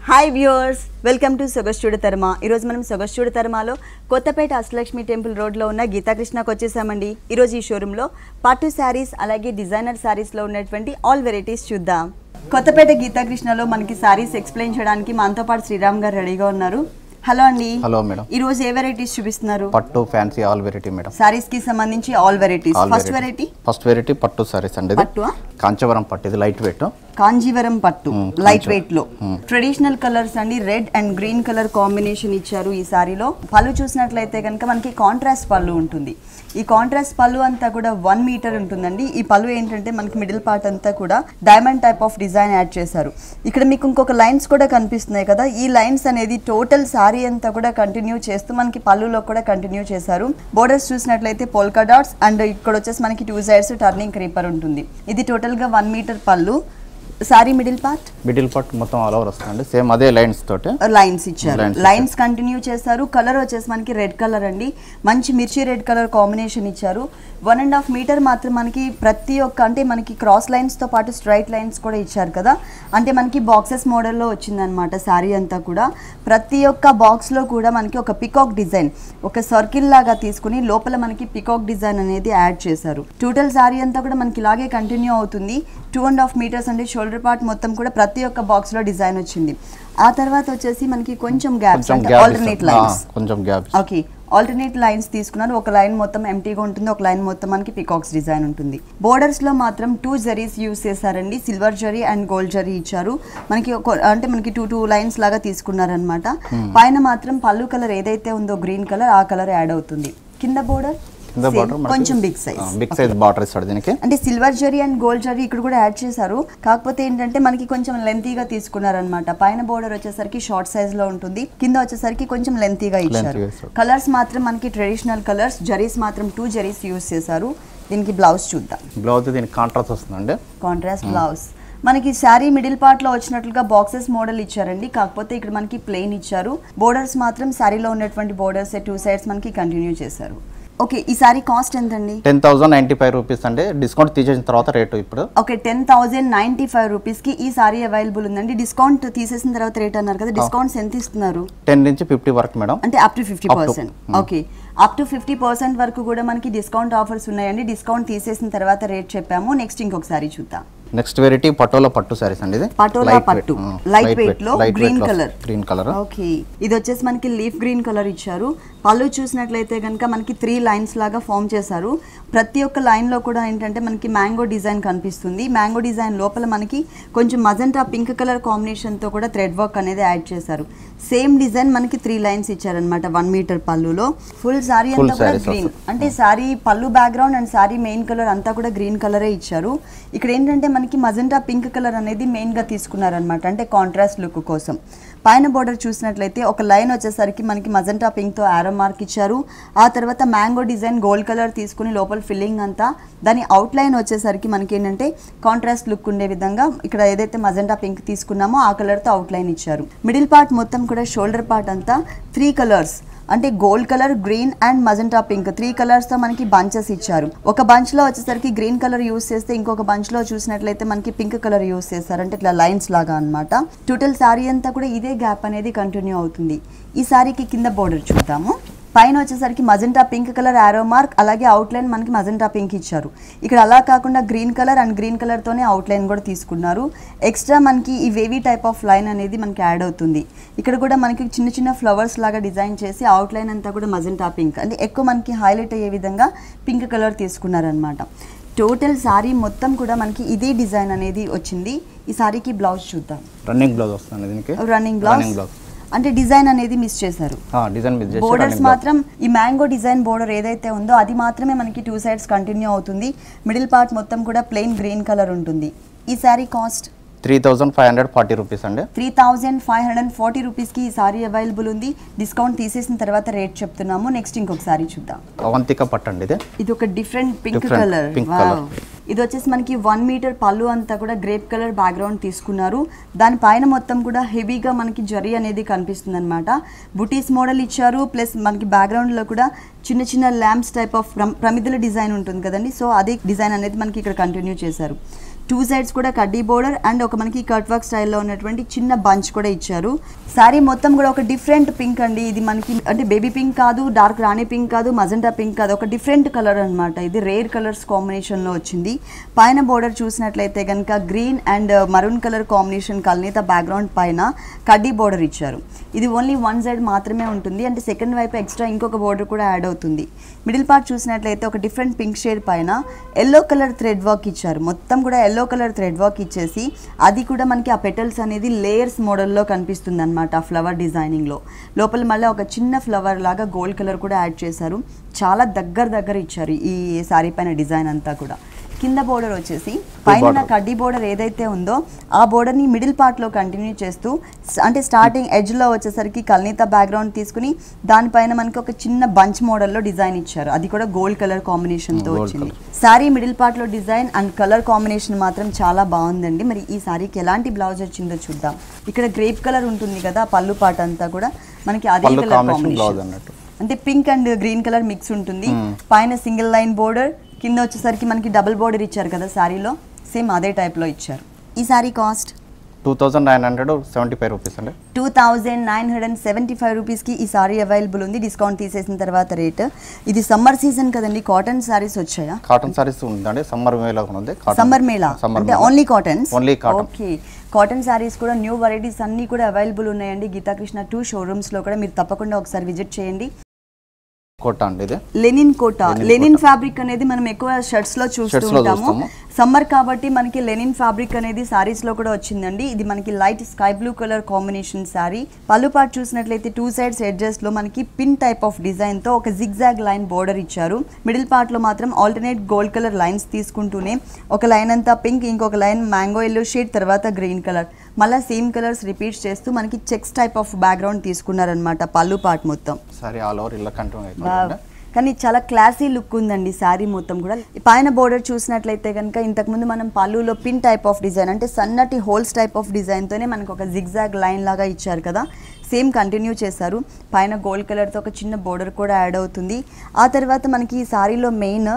Hi viewers, welcome to సొగస్చూడ తర్మ. ఈరోజు మనం సొగస్చూడ తర్మలో కొత్తపేట అష్టలక్ష్మి టెంపుల్ రోడ్లో ఉన్న గీతాకృష్ణకు వచ్చేసామండి. ఈరోజు ఈ షోరూంలో పట్టు శారీస్ అలాగే డిజైనర్ శారీస్లో ఉన్నటువంటి ఆల్ వెరైటీస్ చూద్దాం. కొత్తపేట గీతాకృష్ణలో మనకి శారీస్ ఎక్స్ప్లెయిన్ చేయడానికి మనతో పాటు శ్రీరామ్ గారు రెడీగా ఉన్నారు. హలో అండి. Hello madam. ఈ రోజు ఏ వెరైటీస్ చూపిస్తున్నారు? పట్టు fancy all variety madam. Saris కి సంబంధించి ఆల్ వెరైటీస్. ఫస్ట్ వెరైటీ పట్టు సారీస్ అండి. ఇది కాంచీవరం పట్టు, ఇది లైట్ వెయిట్. కాంజీవరం పట్టు లైట్ వెయిట్ లో ట్రెడిషనల్ కలర్స్ అండి. Red and green colour combination ఇచ్చారు ఈ సారీలో. పళ్ళు చూసినట్లయితే కనుక మనకి కాంట్రాస్ట్ పళ్ళు ఉంటుంది. ఈ కాంట్రాస్ట్ పళ్ళు అంతా కూడా 1 మీటర్ ఉంటుందండి. ఈ పళ్ళు ఏంటంటే మనకి మిడిల్ పార్ట్ అంతా కూడా diamond type of design add చేశారు. ఇక్కడ మీకు ఇంకొక లైన్స్ కూడా కనిపిస్తున్నాయి కదా, ఈ లైన్స్ అనేది టోటల్ సారీ అంతా కూడా కంటిన్యూ చేస్తూ మనకి పళ్ళులో కూడా కంటిన్యూ చేశారు. బోర్డర్స్ చూసినట్లయితే పోల్కా డాట్స్ అండ్ ఇక్కడ వచ్చేసి మనకి 2 సైడ్స్ టర్నింగ్ క్రీపర్ ఉంటుంది. ఇది టోటల్ గా 1 మీటర్ పళ్ళు. సారీ మిడిల్ పార్ట్ మొత్తం ఆల్ ఓవర్ వస్తుంది. సేమ్ అదే లైన్స్ తోటి లైన్స్ ఇచ్చారు. లైన్స్ కంటిన్యూ చేశారు. కలర్ వచ్చేసి మనకి రెడ్ కలర్ అండి. మంచి మిర్చి రెడ్ కలర్ కాంబినేషన్ ఇచ్చారు. 1.5 మీటర్ మాత్రం మనకి ప్రతి ఒక్క అంటే మనకి క్రాస్ లైన్స్ తో పాటు స్ట్రైట్ లైన్స్ కూడా ఇచ్చారు కదా, అంటే మనకి బాక్సెస్ మోడల్లో వచ్చిందనమాట సారీ అంతా కూడా. ప్రతి ఒక్క బాక్స్ లో కూడా మనకి ఒక పికాక్ డిజైన్, ఒక సర్కిల్ లాగా తీసుకుని లోపల మనకి పికాక్ డిజైన్ అనేది యాడ్ చేశారు. టోటల్ సారీ అంతా కూడా మనకి ఇలాగే కంటిన్యూ అవుతుంది. 2.5 మీటర్స్ అంటే షోల్డర్ పార్ట్ మొత్తం కూడా ప్రతి ఒక్క బాక్స్ లో డిజైన్ వచ్చింది. ఆ తర్వాత వచ్చేసి మనకి కొంచెం గ్యాప్స్ అంటే alternate lines. Okay, alternate lines తీసుకున్నారు. ఒక లైన్ మొత్తం ఎంటీగా ఉంటుంది, ఒక లైన్ మొత్తం మనకి పికాక్స్ డిజైన్ ఉంటుంది. బోర్డర్స్ లో మాత్రం 2 జరీస్ యూస్ చేశారండి. Silver zari and gold zari ఇచ్చారు. మనకి అంటే మనకి 2 లైన్స్ లాగా తీసుకున్నారనమాట. పైన మాత్రం పళ్ళు కలర్ ఏదైతే ఉందో గ్రీన్ కలర్, ఆ కలర్ యాడ్ అవుతుంది. కింద బోర్డర్ కొంచెం బిగ్ సైజ్ బార్డర్ ఇస్తాడు దీనికి. అంటే silver zari and gold zari ఇక్కడ కూడా యాడ్ చేశారు. కాకపోతే ఏంటంటే మనకి కొంచెం లెంతీగా తీసుకున్నారనమాట. పైన బోర్డర్ వచ్చేసరికి షార్ట్ సైజ్ లో ఉంటుంది, కింద వచ్చేసరికి కొంచెం లెంతీగా ఇచ్చారు. కలర్స్ మాత్రం మనకి ట్రెడిషనల్ కలర్స్. జరీస్ మాత్రం 2 జరీస్ యూస్ చేశారు. దీనికి బ్లౌజ్ చూద్దాం. బ్లౌజ్ దీనికి కాంట్రాస్ట్ వస్తుందండి. కాంట్రాస్ట్ బ్లౌజ్ మనకి శారీ మిడిల్ పార్ట్ లో వచ్చినట్లుగా బాక్సెస్ మోడల్ ఇచ్చారండి. కాకపోతే ఇక్కడ మనకి ప్లెయిన్ ఇచ్చారు. బోర్డర్స్ మాత్రం శారీలో ఉన్నటువంటి బోర్డర్స్ 2 సైడ్స్ మనకి కంటిన్యూ చేశారు. ఓకే, ఈ సారీ కాస్ట్ ఎంతండి? 10,095 రూపీస్ అండి. డిస్కౌంట్ తీసేసిన తర్వాత రేటు ఇప్పుడు. ఓకే, 10,095 రూపీస్ కి ఈ సారీ అవైలబుల్ ఉందండి. డిస్కౌంట్ తీసేసిన తర్వాత రేట్ అన్నారు కదా, డిస్కౌంట్స్ ఎంత ఇస్తున్నారు? 10 నుంచి 50 వరకు మేడం. అంటే up to 50%. Okay, up to 50% వరకు కూడా మనకి డిస్కౌంట్ ఆఫర్స్ ఉన్నాయండి. డిస్కౌంట్ తీసేసిన తర్వాత రేట్ చెప్పాము. నెక్స్ట్ ఇంకొకసారి చూద్దాం. నెక్స్ట్ వెరైటీ పటోలా పట్టు సారీస్ అండి. ఇది పటోలా పట్టు లైట్ వెయిట్ లో గ్రీన్ కలర్. ఓకే, ఇది వచ్చేసి మనకి లీఫ్ గ్రీన్ కలర్ ఇచ్చారు. పళ్ళు చూసినట్లయితే కనుక మనకి 3 లైన్స్ లాగా ఫామ్ చేశారు. ప్రతి ఒక్క లైన్ లో కూడా ఏంటంటే మనకి మ్యాంగో డిజైన్ కనిపిస్తుంది. మ్యాంగో డిజైన్ లోపల మనకి కొంచెం మజంటా పింక్ కలర్ కాంబినేషన్ తో కూడా థ్రెడ్ వర్క్ అనేది యాడ్ చేశారు. సేమ్ డిజైన్ మనకి 3 లైన్స్ ఇచ్చారనమాట 1 మీటర్ పళ్ళులో. ఫుల్ సారీ అంతా కూడా గ్రీన్, అంటే సారీ పళ్ళు background and sorry main colour అంతా కూడా గ్రీన్ కలరే ఇచ్చారు. ఇక్కడ ఏంటంటే మనకి మజంటా పింక్ కలర్ అనేది మెయిన్ గా తీసుకున్నారనమాట, అంటే కాంట్రాస్ట్ లుక్ కోసం. పైన బోర్డర్ చూసినట్లయితే ఒక లైన్ వచ్చేసరికి మనకి మజంటా పింక్ తో ఆరో మార్క్ ఇచ్చారు. ఆ తర్వాత మ్యాంగో డిజైన్ గోల్డ్ కలర్ తీసుకుని లోపల ఫిల్లింగ్ అంతా, దాని అవుట్ లైన్ వచ్చేసరికి మనకి ఏంటంటే కాంట్రాస్ట్ లుక్ ఉండే విధంగా ఇక్కడ ఏదైతే మజంటా పింక్ తీసుకున్నామో ఆ కలర్ తో అవుట్ లైన్ ఇచ్చారు. మిడిల్ పార్ట్ మొత్తం కూడా షోల్డర్ పార్ట్ అంతా 3 కలర్స్ అంటే gold colour, green and magenta pink 3 colours తో మనకి బంచెస్ ఇచ్చారు. ఒక బంచ్ లో వచ్చేసరికి గ్రీన్ కలర్ యూస్ చేస్తే ఇంకొక బంచ్ లో చూసినట్లయితే మనకి పింక్ కలర్ యూస్ చేస్తారు, అంటే ఇట్లా లైన్స్ లాగా అన్నమాట. టోటల్ సారీ అంతా కూడా ఇదే గ్యాప్ అనేది కంటిన్యూ అవుతుంది. ఈ సారీకి కింద బోర్డర్ చూద్దాము. పైన వచ్చేసరికి మజంటా పింక్ కలర్ ఆరో మార్క్, అలాగే అవుట్లైన్ మనకి మజంటా పింక్ ఇచ్చారు. ఇక్కడ అలా కాకుండా green colour and green colour తోనే అవుట్లైన్ కూడా తీసుకున్నారు. ఎక్స్ట్రా మనకి ఈ వేవీ టైప్ ఆఫ్ లైన్ అనేది మనకి యాడ్ అవుతుంది. ఇక్కడ కూడా మనకి చిన్న చిన్న ఫ్లవర్స్ లాగా డిజైన్ చేసి అవుట్లైన్ అంతా కూడా మజంటా పింక్, అంటే ఎక్కువ మనకి హైలైట్ అయ్యే విధంగా పింక్ కలర్ తీసుకున్నారనమాట. టోటల్ సారీ మొత్తం కూడా మనకి ఇదే డిజైన్ అనేది వచ్చింది. ఈ సారీకి బ్లౌజ్ చూద్దాం. రన్నింగ్ బ్లౌజ్ వస్తుంది దీనికి. రన్నింగ్ బ్లౌజ్ అంటే డిజైన్ అనేది మిస్ చేశారు. బోర్డర్స్ మాత్రం ఈ మ్యాంగో డిజైన్ బోర్డర్ ఏదైతే ఉందో అది మాత్రమే మనకి 2 సైడ్స్ కంటిన్యూ అవుతుంది. మిడిల్ పార్ట్ మొత్తం కూడా ప్లెయిన్ గ్రీన్ కలర్ ఉంటుంది. ఈ సారీ కాస్ట్ 3,540 రూపీస్ అండి. 3,540 రూపీస్ కి ఈ సారీ అవైలబుల్ ఉంది. డిస్కౌంట్ తీసేసిన తర్వాత రేట్ చెప్తున్నాము. నెక్స్ట్ ఇంకొక సారీ చూద్దాం. అవంతిక పట్టు అండి. ఇది ఒక డిఫరెంట్ పింక్ కలర్. ఇది వచ్చేసి మనకి 1 మీటర్ పళ్ళు అంతా కూడా గ్రేప్ కలర్ బ్యాక్గ్రౌండ్ తీసుకున్నారు. దానిపైన మొత్తం కూడా హెవీగా మనకి జరీ అనేది కనిపిస్తుంది అనమాట. బుటీస్ మోడల్ ఇచ్చారు. ప్లస్ మనకి బ్యాక్గ్రౌండ్ లో కూడా చిన్న చిన్న ల్యాంప్స్ టైప్ ఆఫ్ ప్రమిదల డిజైన్ ఉంటుంది కదండి, సో అదే డిజైన్ అనేది మనకి ఇక్కడ కంటిన్యూ చేశారు. టూ సైడ్స్ కూడా కడ్డీ బోర్డర్ అండ్ ఒక మనకి కట్ వర్క్ స్టైల్లో ఉన్నటువంటి చిన్న బంచ్ కూడా ఇచ్చారు. సారీ మొత్తం కూడా ఒక డిఫరెంట్ పింక్ అండి. ఇది మనకి అంటే బేబీ పింక్ కాదు, డార్క్ రాణి పింక్ కాదు, మజెంటా పింక్ కాదు, ఒక డిఫరెంట్ కలర్ అనమాట. ఇది రేర్ కలర్స్ కాంబినేషన్లో వచ్చింది. పైన బోర్డర్ చూసినట్లయితే కనుక green and maroon colour combination కల్నేత బ్యాక్గ్రౌండ్ పైన కడ్డీ బోర్డర్ ఇచ్చారు. ఇది ఓన్లీ వన్ సైడ్ మాత్రమే ఉంటుంది, అంటే సెకండ్ వైపు ఎక్స్ట్రా ఇంకొక బోర్డర్ కూడా యాడ్ అవుతుంది. మిడిల్ పార్ట్ చూసినట్లయితే ఒక డిఫరెంట్ పింక్ షేడ్ పైన ఎల్లో కలర్ థ్రెడ్ వర్క్ ఇచ్చారు. మొత్తం కూడా ఎల్లో కలర్ థ్రెడ్ వర్క్ ఇచ్చేసి అది కూడా మనకి ఆ పెటల్స్ అనేది లేయర్స్ మోడల్లో కనిపిస్తుంది అనమాట. ఆ ఫ్లవర్ డిజైనింగ్లో లోపల మళ్ళీ ఒక చిన్న ఫ్లవర్ లాగా గోల్డ్ కలర్ కూడా యాడ్ చేశారు. చాలా దగ్గర ఇచ్చారు ఈ సారీ పైన డిజైన్ అంతా కూడా. కింద బోర్డర్ వచ్చేసి పైన కడ్డీ బోర్డర్ ఏదైతే ఉందో ఆ బోర్డర్ని మిడిల్ పార్ట్లో కంటిన్యూ చేస్తూ అంటే స్టార్టింగ్ ఎడ్జ్లో వచ్చేసరికి కల్నీత బ్యాక్గ్రౌండ్ తీసుకుని దానిపైన మనకి ఒక చిన్న బంచ్ మోడల్లో డిజైన్ ఇచ్చారు. అది కూడా గోల్డ్ కలర్ కాంబినేషన్తో వచ్చింది. సారీ మిడిల్ పార్ట్లో డిజైన్ అండ్ కలర్ కాంబినేషన్ మాత్రం చాలా బాగుందండి. మరి ఈ సారీకి ఎలాంటి బ్లౌజ్ వచ్చిందో చూద్దాం. ఇక్కడ గ్రేప్ కలర్ ఉంటుంది కదా పళ్ళు పాట అంతా కూడా మనకి అదే కలర్ కాంబినేషన్, అంటే pink and green colour mix ఉంటుంది. పైన సింగిల్ లైన్ బోర్డర్, కింద వచ్చేసరికి మనకి డబుల్ బోర్డర్ ఇచ్చారు కదా సారీలో, సేమ్ అదే టైప్లో ఇచ్చారు. ఈ సారీ కాస్ట్ 2975 రూపీస్ అండి. 2975 రూపీస్కి ఈ సారీ అవైలబుల్ ఉంది, డిస్కౌంట్ తీసేసిన తర్వాత రేట్. ఇది సమ్మర్ సీజన్ కదండి, కాటన్ సారీస్ వచ్చాయా? కాటన్ సారీస్ ఉందండి, సమ్మర్ మేళా ఉంది. సమ్మర్ మేళా అంటే only cottons? Only cotton. Okay, cotton saris కూడా న్యూ వెరైటీస్ అన్నీ కూడా అవైలబుల్ ఉన్నాయండి. గీతాకృష్ణ 2 షోరూమ్స్లో కూడా మీరు తప్పకుండా ఒకసారి విజిట్ చేయండి. కోటా అండి ఇది, లెనిన్ కోటా. లెనిన్ ఫ్యాబ్రిక్ అనేది మనం ఎక్కువ షర్ట్స్ లో చూస్తూ ఉంటాము. సమ్మర్ కాబట్టి మనకి లెనిన్ ఫ్యాబ్రిక్ అనేది సారీస్ లో కూడా వచ్చిందండి. ఇది మనకి light sky blue colour combination sorry. పళ్ళు పార్ట్ చూసినట్లయితే 2 సైడ్స్ ఎడ్జెస్ లో మనకి పిన్ టైప్ ఆఫ్ డిజైన్ తో ఒక జిగ్జాగ్ లైన్ బోర్డర్ ఇచ్చారు. మిడిల్ పార్ట్ లో మాత్రం ఆల్టర్నేట్ గోల్డ్ కలర్ లైన్స్ తీసుకుంటూనే ఒక లైన్ అంతా పింక్, ఇంకొక లైన్ మ్యాంగో ఎల్లో షేడ్, తర్వాత గ్రీన్ కలర్, మళ్ళీ సేమ్ కలర్స్ రిపీట్ చేస్తూ మనకి చెక్స్ టైప్ ఆఫ్ బ్యాక్గ్రౌండ్ తీసుకున్నారనమాట పళ్ళు పార్ట్ మొత్తం. సారీ ఆల్ ఓవర్ ఇలా కంటిన్యూ అవుతుంది. కానీ చాలా క్లాసీ లుక్ ఉందండి శారీ మొత్తం కూడా. పైన బోర్డర్ చూసినట్లయితే కనుక ఇంతకుముందు మనం పళ్ళులో పిన్ టైప్ ఆఫ్ డిజైన్ అంటే సన్నటి హోల్స్ టైప్ ఆఫ్ డిజైన్తోనే మనకు ఒక జిగ్జాగ్ లైన్ లాగా ఇచ్చారు కదా, సేమ్ కంటిన్యూ చేశారు. పైన గోల్డ్ కలర్తో ఒక చిన్న బోర్డర్ కూడా యాడ్ అవుతుంది. ఆ తర్వాత మనకి ఈ సారీలో మెయిన్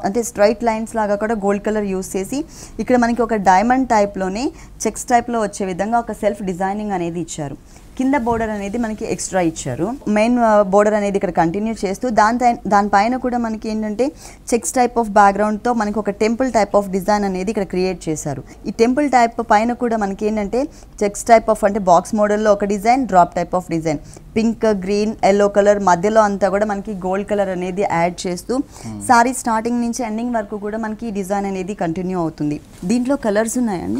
అంటే స్ట్రైట్ లైన్స్ లాగా కూడా గోల్డ్ కలర్ యూస్ చేసి ఇక్కడ మనకి ఒక డైమండ్ టైప్లోనే చెక్స్ టైప్లో వచ్చే విధంగా ఒక సెల్ఫ్ డిజైనింగ్ అనేది ఇచ్చారు. కింద బోర్డర్ అనేది మనకి ఎక్స్ట్రా ఇచ్చారు. మెయిన్ బోర్డర్ అనేది ఇక్కడ కంటిన్యూ చేస్తూ దానిపైన కూడా మనకి ఏంటంటే చెక్స్ టైప్ ఆఫ్ బ్యాక్గ్రౌండ్తో మనకి ఒక టెంపుల్ టైప్ ఆఫ్ డిజైన్ అనేది ఇక్కడ క్రియేట్ చేశారు. ఈ టెంపుల్ టైప్ పైన కూడా మనకి ఏంటంటే చెక్స్ టైప్ ఆఫ్ అంటే బాక్స్ మోడల్లో ఒక design, drop type of design, pink, green, yellow colour, మధ్యలో అంతా కూడా మనకి గోల్డ్ కలర్ అనేది యాడ్ చేస్తూ సారీ స్టార్టింగ్ నుంచి ఎండింగ్ వరకు కూడా మనకి ఈ డిజైన్ అనేది కంటిన్యూ అవుతుంది. దీంట్లో కలర్స్ ఉన్నాయండి,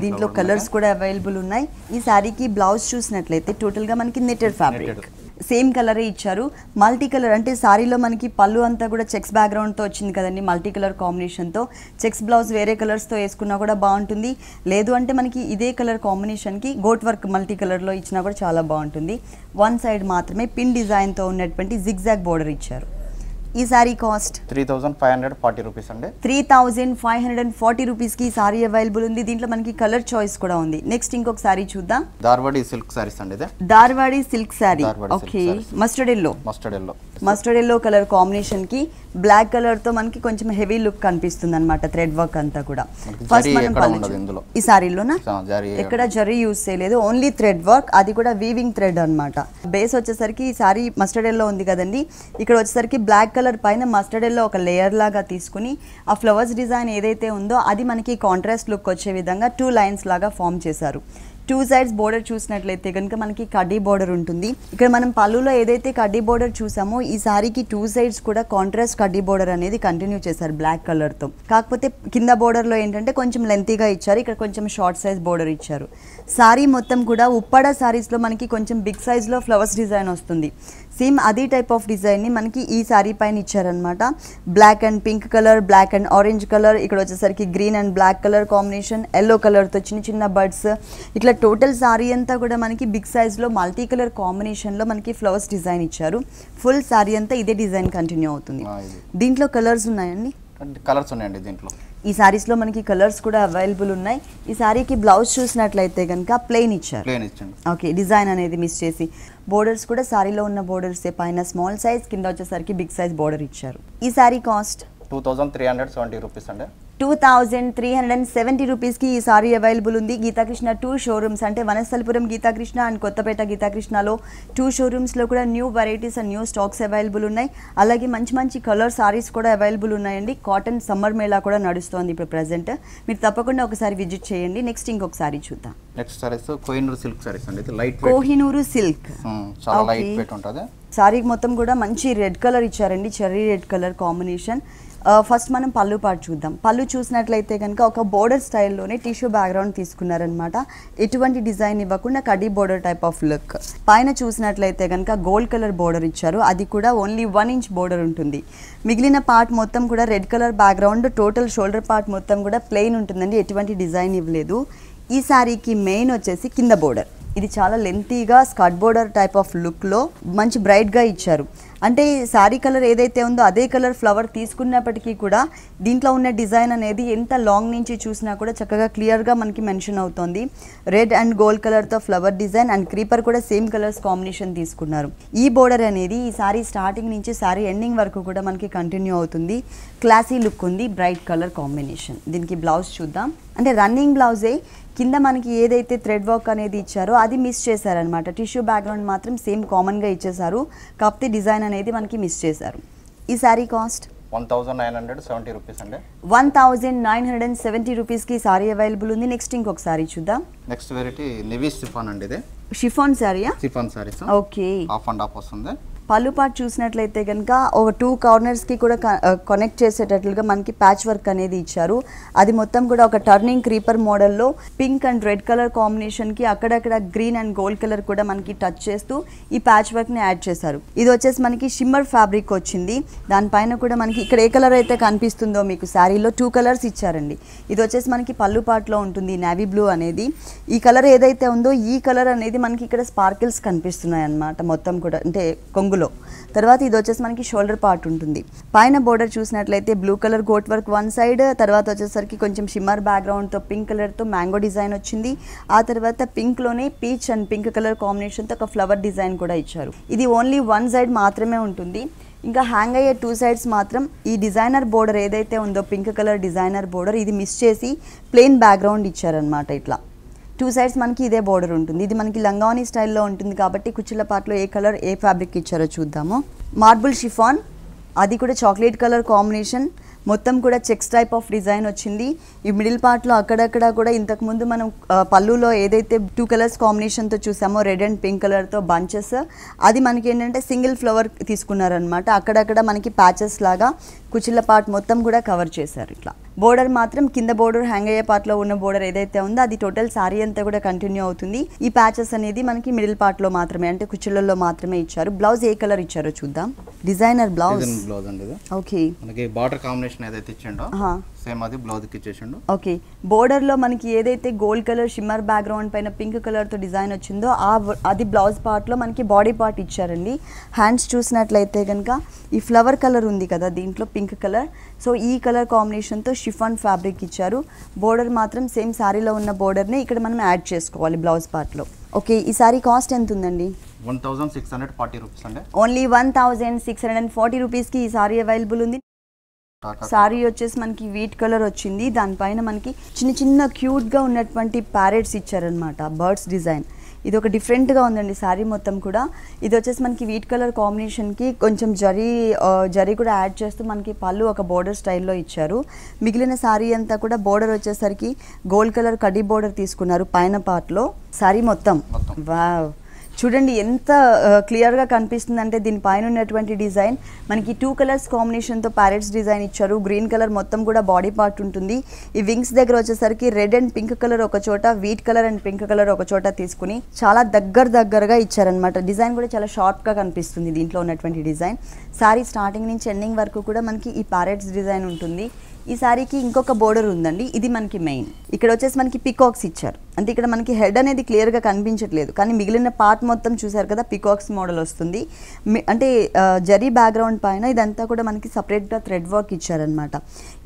దీంట్లో కలర్స్ కూడా అవైలబుల్ ఉన్నాయి. ఈ సారీకి బ్లౌజ్ చూసినట్లయితే టోటల్ గా మనకి నెట్టెడ్ ఫ్యాబ్రిక్ సేమ్ కలరే ఇచ్చారు. మల్టీ కలర్ అంటే సారీలో మనకి పళ్ళు అంతా కూడా చెక్స్ బ్యాక్గ్రౌండ్ తో వచ్చింది కదండి, మల్టీ కలర్ కాంబినేషన్ తో. చెక్స్ బ్లౌజ్ వేరే కలర్స్ తో వేసుకున్నా కూడా బాగుంటుంది, లేదు అంటే మనకి ఇదే కలర్ కాంబినేషన్ కి గోట్ వర్క్ మల్టీ కలర్ లో ఇచ్చినా కూడా చాలా బాగుంటుంది. వన్ సైడ్ మాత్రమే పిన్ డిజైన్ తో ఉన్నటువంటి జిగ్జాగ్ బోర్డర్ ఇచ్చారు. ఈ సారీ కాస్ట్ 3540 రూపీస్ అండి. 3540 రూపీస్కి ఈ సారీ అవైలబుల్ ఉంది. దీంట్లో మనకి కలర్ చాయిస్ కూడా ఉంది. నెక్స్ట్ ఇంకొక సారీ చూద్దాం. ధార్వాడి సిల్క్ సారీస్ అండి ఇది. Dharwadi silk saree. Okay, mustard yellow colour combination కి బ్లాక్ కలర్ తో మనకి కొంచెం హెవీ లుక్ కనిపిస్తుంది అనమాట. థ్రెడ్ వర్క్ అంతా కూడా ఫస్ట్ మనం ఈ సారీలోనా ఎక్కడ జరీ యూజ్ చేయలేదు, ఓన్లీ థ్రెడ్ వర్క్, అది కూడా వీవింగ్ థ్రెడ్ అనమాట. బేస్ వచ్చేసరికి ఈ సారీ మస్టర్డ్ ఎల్లో ఉంది కదండి, ఇక్కడ వచ్చేసరికి బ్లాక్ కలర్ పైన మస్టర్డ్ ఎల్లో ఒక లేయర్ లాగా తీసుకుని ఆ ఫ్లవర్స్ డిజైన్ ఏదైతే ఉందో అది మనకి కాంట్రాస్ట్ లుక్ వచ్చే విధంగా 2 లైన్స్ లాగా ఫామ్ చేశారు. 2 సైడ్స్ బోర్డర్ చూసినట్లయితే కనుక మనకి కడ్డీ బోర్డర్ ఉంటుంది. ఇక్కడ మనం పళ్ళులో ఏదైతే కడ్డీ బోర్డర్ చూసామో ఈ సారీకి 2 సైడ్స్ కూడా కాంట్రాస్ట్ కడ్డీ బోర్డర్ అనేది కంటిన్యూ చేశారు బ్లాక్ కలర్ తో. కాకపోతే కింద బోర్డర్ లో ఏంటంటే కొంచెం లెంతీగా ఇచ్చారు, ఇక్కడ కొంచెం షార్ట్ సైజ్ బోర్డర్ ఇచ్చారు. సారీ మొత్తం కూడా ఉప్పాడ సారీస్ లో మనకి కొంచెం బిగ్ సైజ్ లో ఫ్లవర్స్ డిజైన్ వస్తుంది. సేమ్ అదే టైప్ ఆఫ్ డిజైన్ ని మనకి ఈ సారీ పైన ఇచ్చారనమాట. Black and pink colour, black and orange colour, ఇక్కడ వచ్చేసరికి green and black colour combination, yellow colour తో చిన్న చిన్న బర్డ్స్, ఇట్లా టోటల్ సారీ అంతా కూడా మనకి బిగ్ సైజ్ లో మల్టీ కలర్ కాంబినేషన్ లో మనకి ఫ్లవర్స్ డిజైన్ ఇచ్చారు. ఫుల్ సారీ అంతా ఇదే డిజైన్ కంటిన్యూ అవుతుంది. దీంట్లో కలర్స్ ఉన్నాయండి, కలర్స్ ఉన్నాయండి దీంట్లో. ఈ సారీస్ లో మనకి కలర్స్ కూడా అవైలబుల్ ఉన్నాయి. ఈ సారీకి బ్లౌజ్ చూసినట్లయితే కనుక ప్లెయిన్ ఇచ్చారు. ఓకే, డిజైన్ అనేది మిస్ చేసి బోర్డర్స్ కూడా సారీలో ఉన్న బోర్డర్స్ పైన స్మాల్ సైజ్, కింద వచ్చేసరికి బిగ్ సైజ్ బోర్డర్ ఇచ్చారు. ఈ సారీ కాస్ట్ 2370 రూపీస్ అండి. 2370 రూపీస్కి ఈ సారీ అవైలబుల్ ఉంది. గీతాకృష్ణ 2 షోరూమ్స్ అంటే వనస్థలిపురం గీతాకృష్ణ అండ్ కొత్తపేట గీతాకృష్ణలో 2 షోరూమ్స్లో కూడా new varieties and new stocks available ఉన్నాయి. అలాగే మంచి మంచి కలర్ సారీస్ కూడా అవైలబుల్ ఉన్నాయండి. కాటన్ సమ్మర్ మేళా కూడా నడుస్తోంది ఇప్పుడు ప్రెసెంట్. మీరు తప్పకుండా ఒకసారి విజిట్ చేయండి. నెక్స్ట్ ఇంకొక సారీ చూద్దాం. నెక్స్ట్ సారీస్ కోహినూరు సిల్క్ సారీస్ అండి. ఇది లైట్ కోహినూరు సిల్క్ చాలా లైట్ వెయిట్ ఉంటుంది. సారీ మొత్తం కూడా మంచి రెడ్ కలర్ ఇచ్చారండి, cherry red colour combination. First మనం పళ్ళు పాటు చూద్దాం. పళ్ళు చూసినట్లయితే కనుక ఒక బోర్డర్ స్టైల్లోనే టిష్యూ బ్యాక్గ్రౌండ్ తీసుకున్నారనమాట. ఎటువంటి డిజైన్ ఇవ్వకుండా khadi border type of look. పైన చూసినట్లయితే కనుక గోల్డ్ కలర్ బోర్డర్ ఇచ్చారు. అది కూడా ఓన్లీ 1 ఇంచ్ బోర్డర్ ఉంటుంది. మిగిలిన పార్ట్ మొత్తం కూడా red colour background. Total shoulder part మొత్తం కూడా ప్లెయిన్ ఉంటుందండి, ఎటువంటి డిజైన్ ఇవ్వలేదు. ఈ శారీకి మెయిన్ వచ్చేసి కింద బోర్డర్. ఇది చాలా లెంతీగా స్కర్ట్ బోర్డర్ టైప్ ఆఫ్ లుక్లో మంచి బ్రైట్గా ఇచ్చారు. అంటే శారీ కలర్ ఏదైతే ఉందో అదే కలర్ ఫ్లవర్ తీసుకున్నప్పటికీ కూడా దీంట్లో ఉన్న డిజైన్ అనేది ఎంత లాంగ్ నుంచి చూసినా కూడా చక్కగా క్లియర్గా మనకి మెన్షన్ అవుతుంది. రెడ్ అండ్ గోల్డ్ కలర్తో ఫ్లవర్ డిజైన్ అండ్ క్రీపర్ కూడా సేమ్ కలర్స్ కాంబినేషన్ తీసుకున్నారు. ఈ బోర్డర్ అనేది ఈ శారీ స్టార్టింగ్ నుంచి శారీ ఎండింగ్ వరకు కూడా మనకి కంటిన్యూ అవుతుంది. క్లాసీ లుక్ ఉంది, బ్రైట్ కలర్ కాంబినేషన్. దీనికి బ్లౌజ్ చూద్దాం. అంటే రన్నింగ్ బ్లౌజే, కింద మనకి ఏదైతే థ్రెడ్ వర్క్ అనేది ఇచ్చారో అది మిస్ చేశారనమాట. టిష్యూ బ్యాక్గ్రౌండ్ మాత్రం సేమ్ కామన్గా ఇచ్చేసారు, కాకపోతే డిజైన్ అనేది మనకి మిస్ చేశారు. ఈ శారీ కాస్ట్ 1970 రూపీస్ అండి. 1970 రూపీస్కి సారీ అవైలబుల్ ఉంది. నెక్స్ట్ ఇంకొక సారీ చూద్దాం. నెక్స్ట్ వెరైటీ నెవీ షిఫాన్ అండి. ఇది షిఫాన్ సారీయా? Chiffon sarees. Okay. Half and half వస్తుంది. పళ్ళు పాటు చూసినట్లయితే కనుక ఒక 2 కార్నర్స్కి కూడా కనెక్ట్ చేసేటట్లుగా మనకి ప్యాచ్ వర్క్ అనేది ఇచ్చారు. అది మొత్తం కూడా ఒక టర్నింగ్ క్రీపర్ మోడల్లో పింక్ అండ్ రెడ్ కలర్ కాంబినేషన్కి అక్కడక్కడ గ్రీన్ అండ్ గోల్డ్ కలర్ కూడా మనకి టచ్ చేస్తూ ఈ ప్యాచ్ వర్క్ని యాడ్ చేశారు. ఇది వచ్చేసి మనకి షిమ్మర్ ఫ్యాబ్రిక్ వచ్చింది. దానిపైన కూడా మనకి ఇక్కడ ఏ కలర్ అయితే కనిపిస్తుందో మీకు శారీలో 2 కలర్స్ ఇచ్చారండి. ఇది వచ్చేసి మనకి పళ్ళు పాటులో ఉంటుంది, నేవీ బ్లూ అనేది. ఈ కలర్ ఏదైతే ఉందో ఈ కలర్ అనేది మనకి ఇక్కడ స్పార్కిల్స్ కనిపిస్తున్నాయి అన్నమాట మొత్తం కూడా, అంటే కొంగులో. తర్వాత ఇది వచ్చేసి మనకి షోల్డర్ పార్ట్ ఉంటుంది. పైన బోర్డర్ చూసినట్లయితే blue colour gota work 1 side, తర్వాత వచ్చేసరికి కొంచెం షిమ్మర్ బ్యాక్గ్రౌండ్తో పింక్ కలర్తో మ్యాంగో డిజైన్ వచ్చింది. ఆ తర్వాత పింక్లోనే పీచ్ అండ్ పింక్ కలర్ కాంబినేషన్తో ఒక ఫ్లవర్ డిజైన్ కూడా ఇచ్చారు. ఇది ఓన్లీ 1 సైడ్ మాత్రమే ఉంటుంది. ఇంకా హ్యాంగ్ అయ్యే 2 సైడ్స్ మాత్రం ఈ డిజైనర్ బోర్డర్ ఏదైతే ఉందో పింక్ కలర్ డిజైనర్ బోర్డర్ ఇది మిస్ చేసి ప్లెయిన్ బ్యాక్గ్రౌండ్ ఇచ్చారనమాట. ఇట్లా 2 సైడ్స్ మనకి ఇదే బోర్డర్ ఉంటుంది. ఇది మనకి లంగావని స్టైల్లో ఉంటుంది కాబట్టి కుచ్చుల పార్ట్లో ఏ కలర్ ఏ ఫ్యాబ్రిక్ ఇచ్చారో చూద్దాము. మార్బుల్ షిఫాన్, అది కూడా చాక్లెట్ కలర్ కాంబినేషన్. మొత్తం కూడా చెక్స్ టైప్ ఆఫ్ డిజైన్ వచ్చింది. ఈ మిడిల్ పార్ట్లో అక్కడక్కడ కూడా ఇంతకుముందు మనం పళ్ళులో ఏదైతే 2 కలర్స్ కాంబినేషన్తో చూసామో రెడ్ అండ్ పింక్ కలర్తో బంచెస్, అది మనకి ఏంటంటే సింగిల్ ఫ్లవర్ తీసుకున్నారనమాట. అక్కడక్కడ మనకి ప్యాచెస్ లాగా కుచిళ్ళ పార్ట్ మొత్తం కూడా కవర్ చేశారు. ఇట్లా బోర్డర్ మాత్రం కింద బోర్డర్ హ్యాంగ్ అయ్యే పార్ట్లో ఉన్న బోర్డర్ ఏదైతే ఉందో అది టోటల్ సారీ అంతా కూడా కంటిన్యూ అవుతుంది. ఈ ప్యాచెస్ అనేది మనకి మిడిల్ పార్ట్లో మాత్రమే, అంటే కుచ్చిళ్ళల్లో మాత్రమే ఇచ్చారు. బ్లౌజ్ ఏ కలర్ ఇచ్చారో చూద్దాం. డిజైనర్ బ్లౌజ్ అండి. ఓకే. మనకి బార్డర్ కాంబినేషన్ ఏదైతే ఇచ్చిండో సేమ్ అది బ్లౌజ్ కి ఇచ్చేసిండు. ఓకే. బోర్డర్ లో మనకి ఏదైతే గోల్డ్ కలర్ షిమ్మర్ బ్యాక్గ్రౌండ్ పైన పింక్ కలర్ తో డిజైన్ వచ్చిందో అది బ్లౌజ్ పార్ట్ లో మనకి బాడీ పార్ట్ ఇచ్చారండి. హ్యాండ్స్ చూసినట్లయితే కనుక ఈ ఫ్లవర్ కలర్ ఉంది కదా దీంట్లో పింక్ కలర్, సో ఈ కలర్ కాంబినేషన్ తో షిఫాన్ ఫ్యాబ్రిక్ ఇచ్చారు. బోర్డర్ మాత్రం సేమ్ సారీలో ఉన్న బోర్డర్ ని ఇక్కడ మనం యాడ్ చేసుకోవాలి బ్లౌజ్ పార్ట్ లో. ఓకే. ఈ సారీ కాస్ట్ ఎంత ఉందండి? 1640 రూపీస్ అండి. ఓన్లీ 1640 రూపీస్కి ఈ సారీ అవైలబుల్ ఉంది. సారీ వచ్చేసి మనకి వీట్ కలర్ వచ్చింది. దానిపైన మనకి చిన్న చిన్న క్యూట్గా ఉన్నటువంటి ప్యారెట్స్ ఇచ్చారనమాట, బర్డ్స్ డిజైన్. ఇది ఒక డిఫరెంట్గా ఉందండి సారీ మొత్తం కూడా. ఇది వచ్చేసి మనకి వీట్ కలర్ కాంబినేషన్కి కొంచెం జరీ కూడా యాడ్ చేస్తూ మనకి పళ్ళు ఒక బోర్డర్ స్టైల్లో ఇచ్చారు. మిగిలిన సారీ అంతా కూడా బోర్డర్ వచ్చేసరికి గోల్డ్ కలర్ కడ్డీ బోర్డర్ తీసుకున్నారు పైన పార్ట్లో. సారీ మొత్తం వావ్, చూడండి ఎంత క్లియర్గా కనిపిస్తుంది అంటే దీనిపైన ఉన్నటువంటి డిజైన్ మనకి 2 కలర్స్ కాంబినేషన్తో ప్యారెట్స్ డిజైన్ ఇచ్చారు. గ్రీన్ కలర్ మొత్తం కూడా బాడీ పార్ట్ ఉంటుంది. ఈ వింగ్స్ దగ్గర వచ్చేసరికి రెడ్ అండ్ పింక్ కలర్ ఒక చోట, wheat colour and pink colour ఒక చోట తీసుకుని చాలా దగ్గరగా ఇచ్చారనమాట. డిజైన్ కూడా చాలా షార్ప్గా కనిపిస్తుంది దీంట్లో ఉన్నటువంటి డిజైన్. సారీ స్టార్టింగ్ నుంచి ఎండింగ్ వరకు కూడా మనకి ఈ ప్యారెట్స్ డిజైన్ ఉంటుంది. ఈ సారీకి ఇంకొక బోర్డర్ ఉందండి, ఇది మనకి మెయిన్. ఇక్కడ వచ్చేసి మనకి పికాక్స్ ఇచ్చారు. అంటే ఇక్కడ మనకి హెడ్ అనేది క్లియర్గా కనిపించట్లేదు, కానీ మిగిలిన పార్ట్ మొత్తం చూసారు కదా పికాక్స్ మోడల్ వస్తుంది. అంటే జరీ బ్యాక్గ్రౌండ్ పైన ఇదంతా కూడా మనకి సపరేట్గా థ్రెడ్ వర్క్ ఇచ్చారనమాట.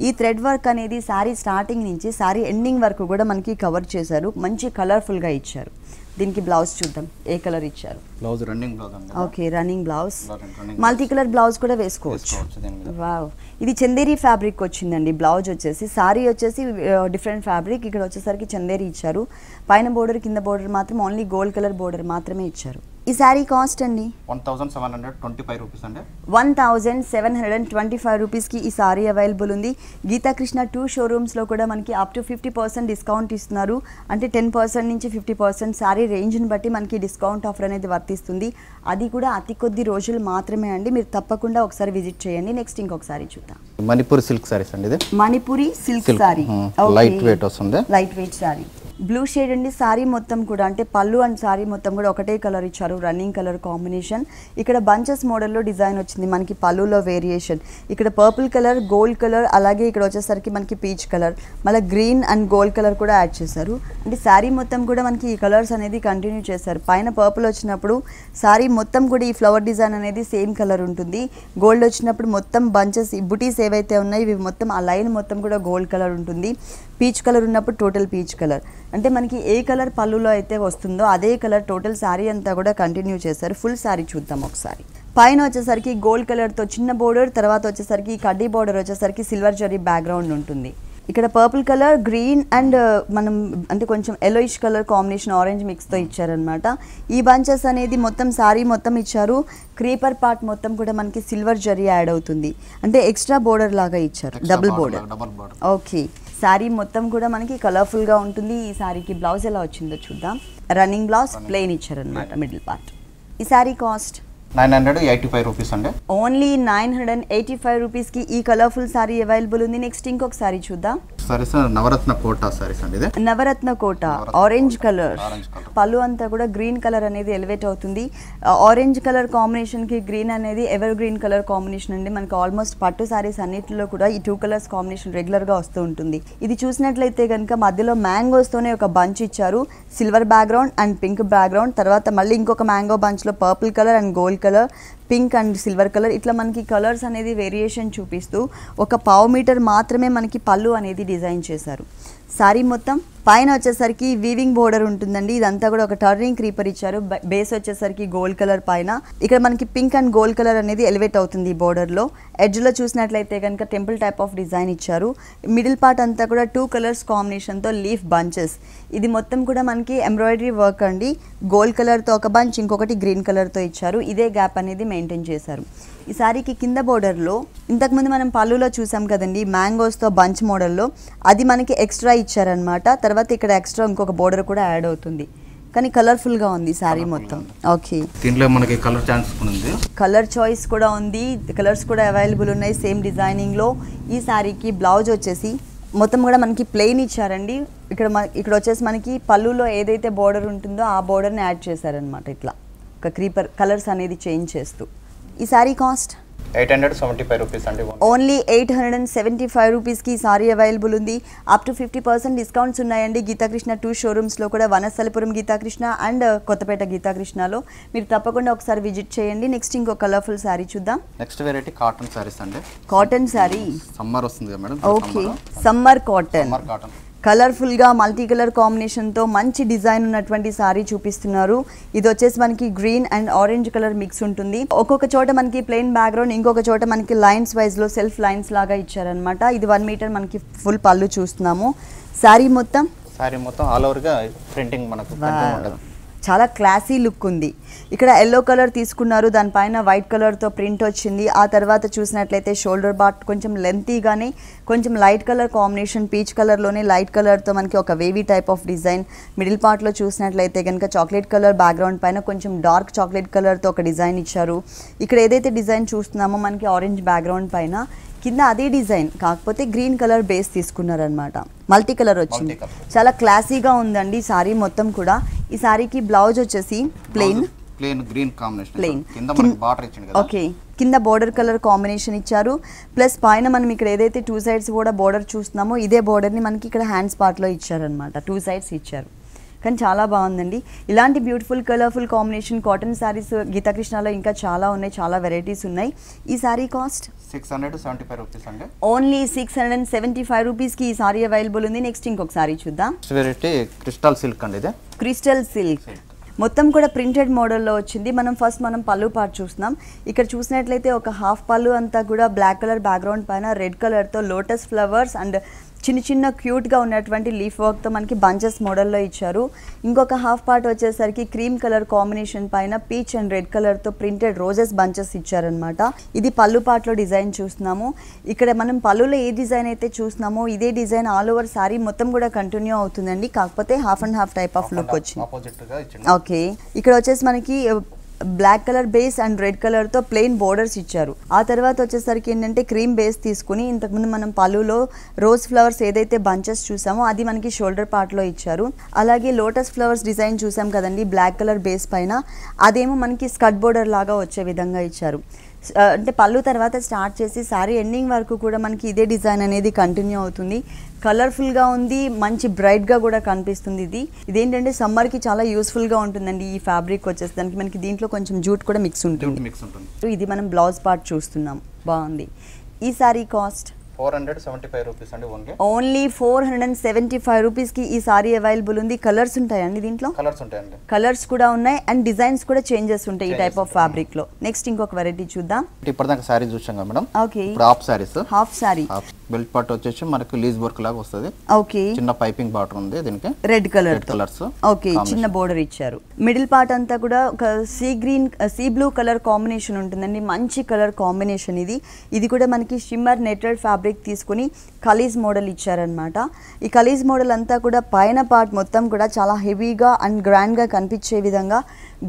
ఈ థ్రెడ్ వర్క్ అనేది సారీ స్టార్టింగ్ నుంచి సారీ ఎండింగ్ వరకు కూడా మనకి కవర్ చేశారు. మంచి కలర్ఫుల్గా ఇచ్చారు. దీనికి బ్లౌజ్ చూద్దాం ఏ కలర్ ఇచ్చారు. బ్లౌజ్ రన్నింగ్ బ్లౌజ్ అండి. Okay, running blouse, multi colour blouse కూడా వేసుకోవచ్చు. వావ్, ఇది చందేరి ఫ్యాబ్రిక్ వచ్చిందండి. బ్లౌజ్ వచ్చేసి సారీ వచ్చేసి డిఫరెంట్ ఫ్యాబ్రిక్, ఇక్కడ వచ్చేసరికి చందేరి ఇచ్చారు. పైన బోర్డర్ కింద బోర్డర్ మాత్రం ఓన్లీ గోల్డ్ కలర్ బోర్డర్ మాత్రమే ఇచ్చారు. ఈ శారీ కాస్ట్ అండి 1725 రూపీస్ అండి. 1725 రూపీస్కి ఈ సారీ అవైలబుల్ ఉంది. గీతాకృష్ణ 2 షోరూమ్స్లో కూడా మనకి అప్ టు 50% డిస్కౌంట్ ఇస్తున్నారు. అంటే 10% నుంచి 50% సారీ రేంజ్ని బట్టి మనకి డిస్కౌంట్ ఆఫర్ అనేది వర్తిస్తుంది. అది కూడా అతి కొద్ది రోజులు మాత్రమే అండి. మీరు తప్పకుండా ఒకసారి విజిట్ చేయండి. నెక్స్ట్ ఇంకొకసారి చూద్దాం. మణిపూరి సిల్క్ సారీస్ అండి. ఇది Manipuri silk saree, light weight వస్తుంది. Light weight saree, blue shade అండి. సారీ మొత్తం కూడా అంటే పళ్ళు అండ్ సారీ మొత్తం కూడా ఒకటే కలర్ ఇచ్చారు, రన్నింగ్ కలర్ కాంబినేషన్. ఇక్కడ బంచెస్ మోడల్లో డిజైన్ వచ్చింది మనకి, పళ్ళులో వేరియేషన్. ఇక్కడ పర్పుల్ కలర్, గోల్డ్ కలర్, అలాగే ఇక్కడ వచ్చేసరికి మనకి పీచ్ కలర్, మళ్ళీ గ్రీన్ అండ్ గోల్డ్ కలర్ కూడా యాడ్ చేశారు. అంటే సారీ మొత్తం కూడా మనకి ఈ కలర్స్ అనేది కంటిన్యూ చేశారు. పైన పర్పుల్ వచ్చినప్పుడు సారీ మొత్తం కూడా ఈ ఫ్లవర్ డిజైన్ అనేది సేమ్ కలర్ ఉంటుంది. గోల్డ్ వచ్చినప్పుడు మొత్తం బంచెస్ బుటీస్ ఏవైతే ఉన్నాయో ఇవి మొత్తం ఆ లైన్ మొత్తం కూడా గోల్డ్ కలర్ ఉంటుంది. పీచ్ కలర్ ఉన్నప్పుడు టోటల్ పీచ్ కలర్, అంటే మనకి ఏ కలర్ పళ్ళులో అయితే వస్తుందో అదే కలర్ టోటల్ శారీ అంతా కూడా కంటిన్యూ చేశారు. ఫుల్ శారీ చూద్దాం ఒకసారి. పైన వచ్చేసరికి గోల్డ్ కలర్తో చిన్న బోర్డర్, తర్వాత వచ్చేసరికి కడ్డీ బోర్డర్ వచ్చేసరికి సిల్వర్ జరీ బ్యాక్గ్రౌండ్ ఉంటుంది. ఇక్కడ పర్పుల్ కలర్, గ్రీన్ అండ్ మనం అంటే కొంచెం ఎల్లోయిష్ కలర్ కాంబినేషన్ ఆరెంజ్ మిక్స్తో ఇచ్చారనమాట. ఈ బంచెస్ అనేది మొత్తం శారీ మొత్తం ఇచ్చారు. క్రీపర్ పార్ట్ మొత్తం కూడా మనకి సిల్వర్ జరీ యాడ్ అవుతుంది, అంటే ఎక్స్ట్రా బోర్డర్ లాగా ఇచ్చారు, డబుల్ బోర్డర్. ఓకే, శారీ మొత్తం కూడా మనకి కలర్ఫుల్గా ఉంటుంది. ఈ శారీకి బ్లౌజ్ ఎలా వచ్చిందో చూద్దాం. రన్నింగ్ బ్లౌజ్ ప్లెయిన్ ఇచ్చారనమాట మిడిల్ పార్ట్. ఈ శారీ కాస్ట్ 985 రూపీస్ అండి. ఓన్లీ 985 రూపీస్కి ఈ కలర్ఫుల్ శారీ అవైలబుల్ ఉంది. నెక్స్ట్ ఇంకొక శారీ చూద్దాం. సారీస్ నవరత్న కోట సారీస్ అండి. ఇది నవరత్న కోట ఆరెంజ్ కలర్, పళ్ళు అంతా కూడా గ్రీన్ కలర్ అనేది ఎలివేట్ అవుతుంది. ఆరెంజ్ కలర్ కాంబినేషన్ కి గ్రీన్ అనేది ఎవర్ గ్రీన్ కలర్ కాంబినేషన్ అండి. మనకి ఆల్మోస్ట్ పట్టు సారీస్ అన్నిటిలో కూడా ఈ 2 కలర్స్ కాంబినేషన్ రెగ్యులర్ గా వస్తూ ఉంటుంది. ఇది చూసినట్లయితే కనుక మధ్యలో మ్యాంగోస్ తోనే ఒక బంచ్ ఇచ్చారు, silver background and pink background. తర్వాత మళ్ళీ ఇంకొక మ్యాంగో బంచ్ లో purple colour and gold colour, pink and silver colour, ఇట్లా మనకి కలర్స్ అనేది వేరియేషన్ చూపిస్తూ ఒక పావు మీటర్ మాత్రమే మనకి పళ్ళు అనేది డిజైన్ చేశారు. సారీ మొత్తం పైన వచ్చేసరికి వీవింగ్ బోర్డర్ ఉంటుందండి. ఇదంతా కూడా ఒక టర్నింగ్ క్రీపర్ ఇచ్చారు. బేస్ వచ్చేసరికి గోల్డ్ కలర్, పైన ఇక్కడ మనకి పింక్ అండ్ గోల్డ్ కలర్ అనేది ఎలివేట్ అవుతుంది ఈ బోర్డర్లో. ఎడ్జ్లో చూసినట్లయితే కనుక టెంపుల్ టైప్ ఆఫ్ డిజైన్ ఇచ్చారు. మిడిల్ పార్ట్ అంతా కూడా 2 కలర్స్ కాంబినేషన్తో లీఫ్ బంచెస్. ఇది మొత్తం కూడా మనకి ఎంబ్రాయిడరీ వర్క్ అండి. గోల్డ్ కలర్తో ఒక బంచ్, ఇంకొకటి గ్రీన్ కలర్తో ఇచ్చారు. ఇదే గ్యాప్ అనేది మెయింటైన్ చేశారు. ఈ సారీకి కింద బోర్డర్లో ఇంతకుముందు మనం పళ్ళులో చూసాం కదండి మ్యాంగోస్తో బంచ్ మోడల్లో, అది మనకి ఎక్స్ట్రా ఇచ్చారనమాట. తర్వాత ఇక్కడ ఎక్స్ట్రా ఇంకొక బోర్డర్ కూడా యాడ్ అవుతుంది. కానీ కలర్ఫుల్గా ఉంది సారీ మొత్తం. ఓకే, దీంట్లో మనకి కలర్ ఛాన్స్ ఉంది, కలర్ చాయిస్ కూడా ఉంది, కలర్స్ కూడా అవైలబుల్ ఉన్నాయి సేమ్ డిజైనింగ్లో. ఈ సారీకి బ్లౌజ్ వచ్చేసి మొత్తం కూడా మనకి ప్లెయిన్ ఇచ్చారండి. ఇక్కడ వచ్చేసి మనకి పళ్ళులో ఏదైతే బోర్డర్ ఉంటుందో ఆ బోర్డర్ని యాడ్ చేశారనమాట. ఇట్లా ఒక క్రీపర్ కలర్స్ అనేది చేంజ్ చేస్తూ. ఈ సారీ కాస్ట్ 875 రూపీస్ అండి. ఓన్లీ 875 రూపీస్కి ఈ సారీ అవైలబుల్ ఉంది. అప్ టు 50% డిస్కౌంట్స్ ఉన్నాయండి. గీతాకృష్ణ 2 షోరూమ్స్లో కూడా, వనస్థలిపురం గీతాకృష్ణ అండ్ కొత్తపేట గీతాకృష్ణలో. మీరు తప్పకుండా ఒకసారి విజిట్ చేయండి. నెక్స్ట్ ఇంకో కలర్ఫుల్ సారీ చూద్దాం. నెక్స్ట్ వెరైటీ కాటన్ సారీస్ అండి. కాటన్ సారీ, సమ్మర్ వస్తుంది కదా మేడం. ఓకే, సమ్మర్ కాటన్, కలర్ఫుల్గా మల్టీ కలర్ కాంబినేషన్తో మంచి డిజైన్ ఉన్నటువంటి సారీ చూపిస్తున్నారు. ఇది వచ్చేసి మనకి green and orange colour mix ఉంటుంది. ఒక్కొక్క చోట మనకి ప్లెయిన్ బ్యాక్గ్రౌండ్, ఇంకొక చోట మనకి లైన్స్ వైజ్లో సెల్ఫ్ లైన్స్ లాగా ఇచ్చారనమాట. ఇది 1 మీటర్ మనకి ఫుల్ పళ్ళు చూస్తున్నాము. సారీ మొత్తం ఆల్ ఓవర్గా ప్రింటింగ్ మనకు చాలా క్లాసీ లుక్ ఉంది. ఇక్కడ ఎల్లో కలర్ తీసుకున్నారు, దానిపైన వైట్ కలర్తో ప్రింట్ వచ్చింది. ఆ తర్వాత చూసినట్లయితే షోల్డర్ పార్ట్ కొంచెం లెంతీగానే కొంచెం లైట్ కలర్ కాంబినేషన్, పీచ్ కలర్లోనే లైట్ కలర్తో మనకి ఒక wavy type of design. Middle పార్ట్లో చూసినట్లయితే కనుక చాక్లెట్ కలర్ బ్యాక్గ్రౌండ్ పైన కొంచెం డార్క్ చాక్లెట్ కలర్తో ఒక డిజైన్ ఇచ్చారు. ఇక్కడ ఏదైతే డిజైన్ చూస్తున్నామో మనకి ఆరెంజ్ బ్యాక్గ్రౌండ్ పైన కింద అదే డిజైన్, కాకపోతే గ్రీన్ కలర్ బేస్ తీసుకున్నారనమాట. మల్టీ కలర్ వచ్చింది, చాలా క్లాసీగా ఉందండి సారీ మొత్తం కూడా. ఈ సారీకి బ్లౌజ్ వచ్చేసి ప్లెయిన్ గ్రీన్ కాంబినేషన్, ప్లెయిన్ కింద మనకి బార్డర్ ఇచ్చింది కదా. ఓకే, కింద బోర్డర్ కలర్ కాంబినేషన్ ఇచ్చారు. ప్లస్ పైన మనం ఇక్కడ ఏదైతే 2 సైడ్స్ కూడా బోర్డర్ చూస్తున్నామో ఇదే బోర్డర్ని మనకి ఇక్కడ హ్యాండ్స్ పార్ట్లో ఇచ్చారనమాట. 2 సైడ్స్ ఇచ్చారు, కానీ చాలా బాగుందండి. ఇలాంటి beautiful colourful combination cotton sarees గీతాకృష్ణలో ఇంకా చాలా ఉన్నాయి, చాలా వెరైటీస్ ఉన్నాయి. ఈ శారీ కాస్ట్ 675 రూపీస్ అండి. ఓన్లీ 675 రూపీస్కి ఈ సారీ అవైలబుల్ ఉంది. నెక్స్ట్ ఇంకొక సారీ చూద్దాం. వెరైటీ క్రిస్టల్ సిల్క్ అండి. ఇది క్రిస్టల్ సిల్క్, మొత్తం కూడా ప్రింటెడ్ మోడల్లో వచ్చింది. మనం పళ్ళు పార్ట్ చూస్తున్నాం. ఇక్కడ చూసినట్లయితే ఒక హాఫ్ పళ్ళు అంతా కూడా బ్లాక్ కలర్ బ్యాక్గ్రౌండ్ పైన రెడ్ కలర్తో లోటస్ ఫ్లవర్స్ అండ్ చిన్న చిన్న క్యూట్గా ఉన్నటువంటి లీఫ్ వర్క్తో మనకి బంచెస్ మోడల్లో ఇచ్చారు. ఇంకొక హాఫ్ పార్ట్ వచ్చేసరికి క్రీమ్ కలర్ కాంబినేషన్ పైన పీచ్ అండ్ రెడ్ కలర్తో ప్రింటెడ్ రోజెస్ బంచెస్ ఇచ్చారనమాట. ఇది పళ్ళు పార్ట్లో డిజైన్ చూస్తున్నాము. ఇక్కడ మనం పళ్ళులో ఏ డిజైన్ అయితే చూస్తున్నామో ఇదే డిజైన్ ఆల్ ఓవర్ సారీ మొత్తం కూడా కంటిన్యూ అవుతుందండి. కాకపోతే half and half type of look వచ్చింది. ఓకే, ఇక్కడ వచ్చేసి మనకి black colour base and red కలర్తో ప్లెయిన్ బోర్డర్స్ ఇచ్చారు. ఆ తర్వాత వచ్చేసరికి ఏంటంటే క్రీమ్ బేస్ తీసుకుని ఇంతకుముందు మనం పళ్ళులో రోజ్ ఫ్లవర్స్ ఏదైతే బంచెస్ చూసామో అది మనకి షోల్డర్ పార్ట్లో ఇచ్చారు. అలాగే లోటస్ ఫ్లవర్స్ డిజైన్ చూసాం కదండి బ్లాక్ కలర్ బేస్ పైన, అదేమో మనకి స్కర్ట్ బోర్డర్ లాగా వచ్చే విధంగా ఇచ్చారు. అంటే పళ్ళు తర్వాత స్టార్ట్ చేసి సారీ ఎండింగ్ వరకు కూడా మనకి ఇదే డిజైన్ అనేది కంటిన్యూ అవుతుంది. కలర్ఫుల్గా ఉంది, మంచి బ్రైట్గా కూడా కనిపిస్తుంది. ఇదేంటంటే సమ్మర్కి చాలా యూస్ఫుల్గా ఉంటుందండి. ఈ ఫ్యాబ్రిక్ వచ్చేసరికి మనకి దీంట్లో కొంచెం జూట్ కూడా మిక్స్ ఉంటుంది. ఇది మనం బ్లౌజ్ పార్ట్ చూస్తున్నాం, బాగుంది. ఈ సారీ కాస్ట్ 475 రూపీస్ అండి. ఓన్లీ 475 రూపీస్కి ఈ సారీ అవైలబుల్ ఉంది. కలర్స్ ఉంటాయండి దీంట్లో? కలర్స్ ఉంటాయండి. కలర్స్ కూడా ఉన్నాయి అండ్ డిజైన్స్ కూడా చేంజెస్ ఉంటాయి ఈ టైప్ ఆఫ్ ఫ్యాబ్రిక్ లో. నెక్స్ట్ ఇంకొక వెరైటీ చూద్దాం. ఇప్పటిదాకా సారీ చూసాం కదా మేడం. ఓకే, ఇప్పుడు half saris. Half sorry belt part వచ్చేసి మనకి లీజ్ వర్క్ లాగా వస్తుంది. ఓకే, చిన్న పైపింగ్ బార్డర్ ఉంది దీనికి, రెడ్ కలర్ కలర్స్. ఓకే, చిన్న బోర్డర్ ఇచ్చారు. మిడిల్ పార్ట్ అంతా కూడా ఒక సీ బ్లూ కలర్ కాంబినేషన్ ఉంటుందండి. మంచి కలర్ కాంబినేషన్ ఇది. ఇది కూడా మనకి షిమ్మర్ నెటెడ్ ఫ్యాబ్రిక్ తీసుకుని కలీజ్ మోడల్ ఇచ్చారనమాట. ఈ కలీజ్ మోడల్ అంతా కూడా పైన పార్ట్ మొత్తం కూడా చాలా హెవీగా అండ్ గ్రాండ్గా కనిపించే విధంగా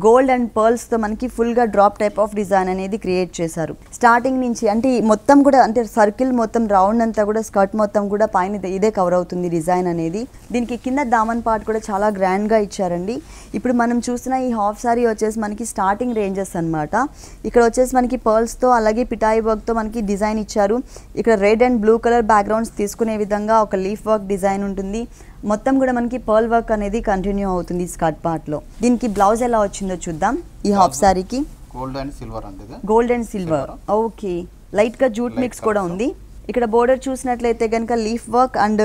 గోల్డ్ అండ్ పర్ల్స్తో మనకి ఫుల్గా డ్రాప్ టైప్ ఆఫ్ డిజైన్ అనేది క్రియేట్ చేశారు. స్టార్టింగ్ నుంచి అంటే మొత్తం కూడా అంటే సర్కిల్ మొత్తం రౌండ్ అంతా కూడా స్కర్ట్ మొత్తం కూడా పైన ఇదే కవర్ అవుతుంది డిజైన్ అనేది. దీనికి కింద దామన్ పార్ట్ కూడా చాలా గ్రాండ్గా ఇచ్చారండి. ఇప్పుడు మనం చూసిన ఈ హాఫ్ సారీ వచ్చేసి మనకి స్టార్టింగ్ రేంజెస్ అనమాట. ఇక్కడ వచ్చేసి మనకి పర్ల్స్తో అలాగే పిటాయి వర్క్తో మనకి డిజైన్ ఇచ్చారు. ఇక్కడ red and blue colour backgrounds తీసుకునే విధంగా ఒక లీఫ్ వర్క్ డిజైన్ ఉంటుంది. మొత్తం కూడా మనకి పర్ల్ వర్క్ అనేది కంటిన్యూ అవుతుంది స్కర్ట్ పార్ట్ లో. దీనికి బ్లౌజ్ ఎలా వచ్చిందో చూద్దాం. ఈ హాఫ్ సారీకి గోల్డ్ అండ్ సిల్వర్ అండి. Gold and silver, okay, light గా జూట్ మిక్స్ కూడా ఉంది. ఇక్కడ బోర్డర్ చూసినట్లయితే కనుక లీఫ్ వర్క్ అండ్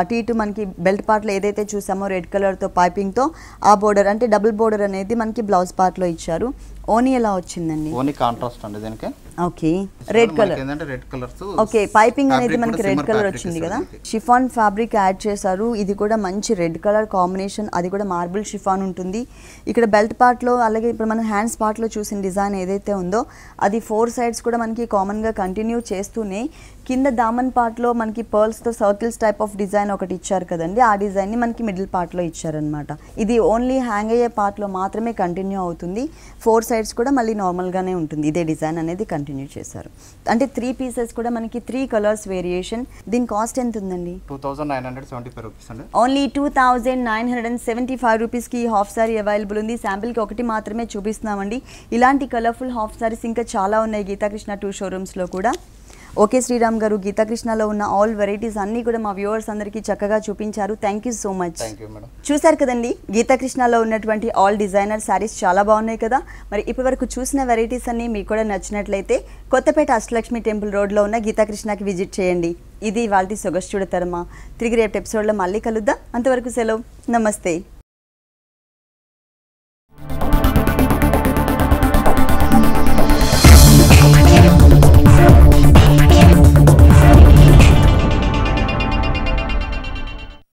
అటు ఇటు మనకి బెల్ట్ పార్ట్లో ఏదైతే చూసామో రెడ్ కలర్తో పైపింగ్తో ఆ బోర్డర్ అంటే డబుల్ బోర్డర్ అనేది మనకి బ్లౌజ్ పార్ట్లో ఇచ్చారు. ఓనీ ఎలా వచ్చిందండి? ఓనీ కాంట్రాస్ట్ అండి దీనికి. Okay, red colour. Red colours. Okay, piping అనేది మనకి రెడ్ కలర్ వచ్చింది కదా. షిఫాన్ ఫ్యాబ్రిక్ యాడ్ చేశారు. ఇది కూడా మంచి రెడ్ కలర్ కాంబినేషన్, అది కూడా మార్బుల్ షిఫాన్ ఉంటుంది. ఇక్కడ బెల్ట్ పార్ట్లో అలాగే ఇప్పుడు మనం హ్యాండ్స్ పార్ట్లో చూసిన డిజైన్ ఏదైతే ఉందో అది 4 సైడ్స్ కూడా మనకి కామన్గా కంటిన్యూ చేస్తూనే కింద దామన్ పార్ట్లో మనకి పర్ల్స్తో సర్కిల్స్ టైప్ ఆఫ్ డిజైన్ ఒకటి ఇచ్చారు కదండి. ఆ డిజైన్ని మనకి మిడిల్ పార్ట్లో ఇచ్చారనమాట. ఇది ఓన్లీ హ్యాంగ్ అయ్యే పార్ట్లో మాత్రమే కంటిన్యూ అవుతుంది. 4 సైడ్స్ కూడా మళ్ళీ నార్మల్గానే ఉంటుంది. ఇదే డిజైన్ అనేది కంటిన్యూ చేశారు. అంటే 3 పీసెస్ కూడా మనకి 3 కలర్స్ వేరియేషన్. దీని కాస్ట్ ఎంత ఉందండి? 2975 రూపీస్ అండి. ఓన్లీ 2975 రూపీస్కి ఈ హాఫ్ సారీ అవైలబుల్ ఉంది. శాంపిల్కి ఒకటి మాత్రమే చూపిస్తున్నామండి. ఇలాంటి కలర్ఫుల్ హాఫ్ సారీస్ ఇంకా చాలా ఉన్నాయి గీతాకృష్ణ 2 షోరూమ్స్లో కూడా. ఓకే శ్రీరామ్ గారు, గీతాకృష్ణలో ఉన్న ఆల్ వెరైటీస్ అన్నీ కూడా మా వ్యూవర్స్ అందరికీ చక్కగా చూపించారు. Thank you so much. చూసారు కదండి గీతాకృష్ణలో ఉన్నటువంటి ఆల్ డిజైనర్ శారీస్ చాలా బాగున్నాయి కదా. మరి ఇప్పటి వరకు చూసిన వెరైటీస్ అన్నీ మీకు కూడా నచ్చినట్లయితే కొత్తపేట అష్టలక్ష్మి టెంపుల్ రోడ్లో ఉన్న గీతాకృష్ణకి విజిట్ చేయండి. ఇది వాళ్ళ సొగసు చూడతరమా. తిరిగి రేపు ఎపిసోడ్లో మళ్ళీ కలుద్దాం. అంతవరకు సెలవు, నమస్తే.